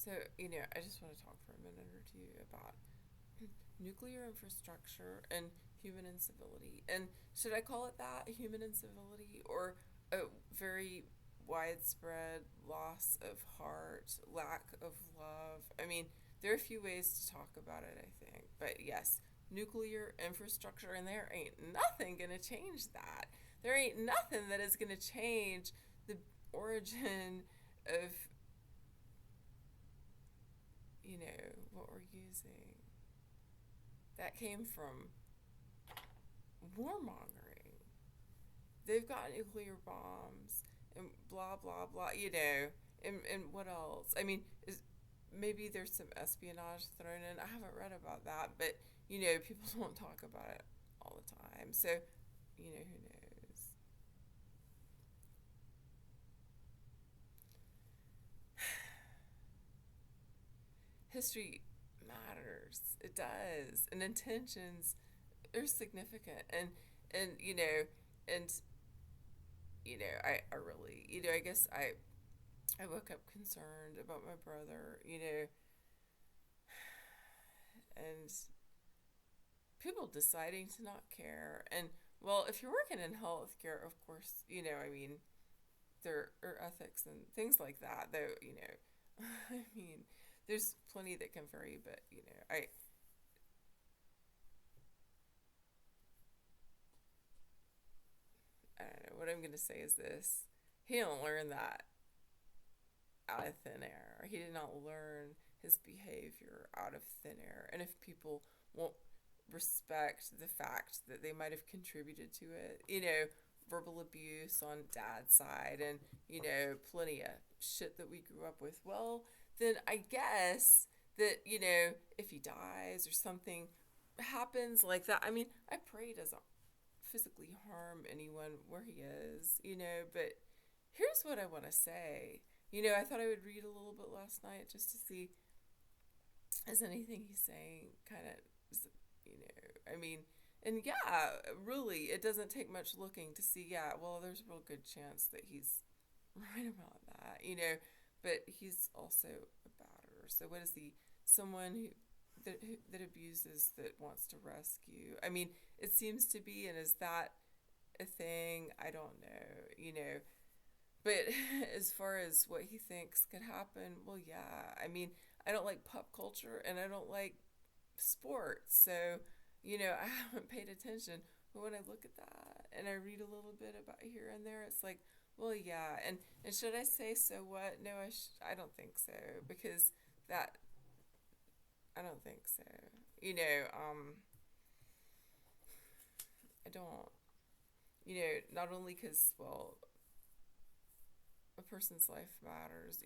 So, I just want to talk for a minute or two about nuclear infrastructure and human incivility. And should I call it that, human incivility, or a very widespread loss of heart, lack of love? I mean, there are a few ways to talk about it, I think. But yes, nuclear infrastructure, and there ain't nothing going to change that. There ain't nothing that is going to change the origin of, what we're using. That came from warmongering. They've got nuclear bombs and blah blah blah. And what else? I mean, maybe there's some espionage thrown in. I haven't read about that, but people don't talk about it all the time. So, who knows? History matters. It does, and intentions are significant. And I really, I guess I woke up concerned about my brother, and people deciding to not care. And well, if you're working in healthcare, of course, I mean, there are ethics and things like that, though, I mean, there's plenty that can vary, but, I don't know. What I'm going to say is this: he didn't learn that out of thin air. He did not learn his behavior out of thin air. And if people won't respect the fact that they might have contributed to it, verbal abuse on dad's side, and, plenty of shit that we grew up with, well, then I guess that, if he dies or something happens like that, I mean, I pray he doesn't physically harm anyone where he is, but here's what I want to say. I thought I would read a little bit last night just to see, is anything he's saying kind of, I mean, and yeah, really, it doesn't take much looking to see, yeah, well, there's a real good chance that he's right about that, but he's also a batterer. So what is he? Someone that abuses, that wants to rescue. I mean, it seems to be, and is that a thing? I don't know, But as far as what he thinks could happen, well, yeah. I mean, I don't like pop culture and I don't like sports, so I haven't paid attention. But when I look at that and I read a little bit about here and there, it's like, well, yeah. And should I say so what? No, I don't think so, because that I don't think so. I don't. Not only because, well, a person's life matters.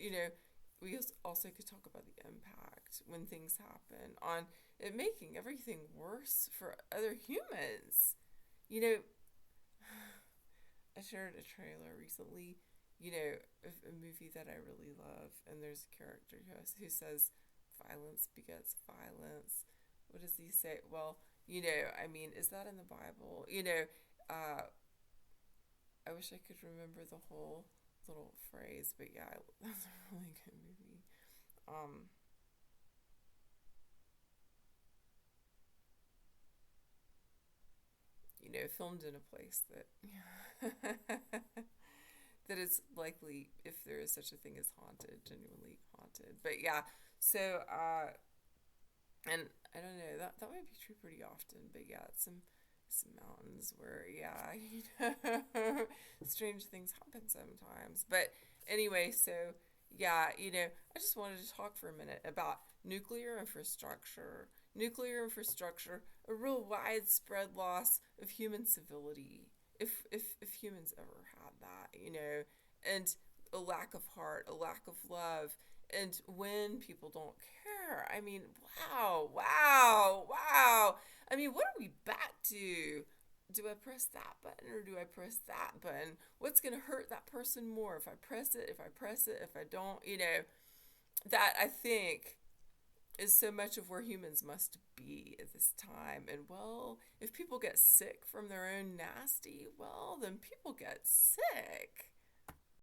We also could talk about the impact when things happen on it, making everything worse for other humans. You know, I shared a trailer recently, of a movie that I really love, and there's a character who says, violence begets violence. What does he say? Well, I mean, is that in the Bible? I wish I could remember the whole little phrase, but yeah, that's a really good movie. Um, Filmed in a place that that is likely, if there is such a thing as haunted, genuinely haunted. But yeah, so and I don't know, that might be true pretty often, but yeah, it's some mountains where, yeah, strange things happen sometimes. But anyway, so yeah, I just wanted to talk for a minute about nuclear infrastructure. Nuclear infrastructure, a real widespread loss of human civility, if humans ever had that, and a lack of heart, a lack of love, and when people don't care, I mean, wow, wow, wow. I mean, what are we back to? Do I press that button or do I press that button? What's going to hurt that person more if I press it, if I press it, if I don't? That I think is so much of where humans must be at this time. And well, if people get sick from their own nasty, well, then people get sick.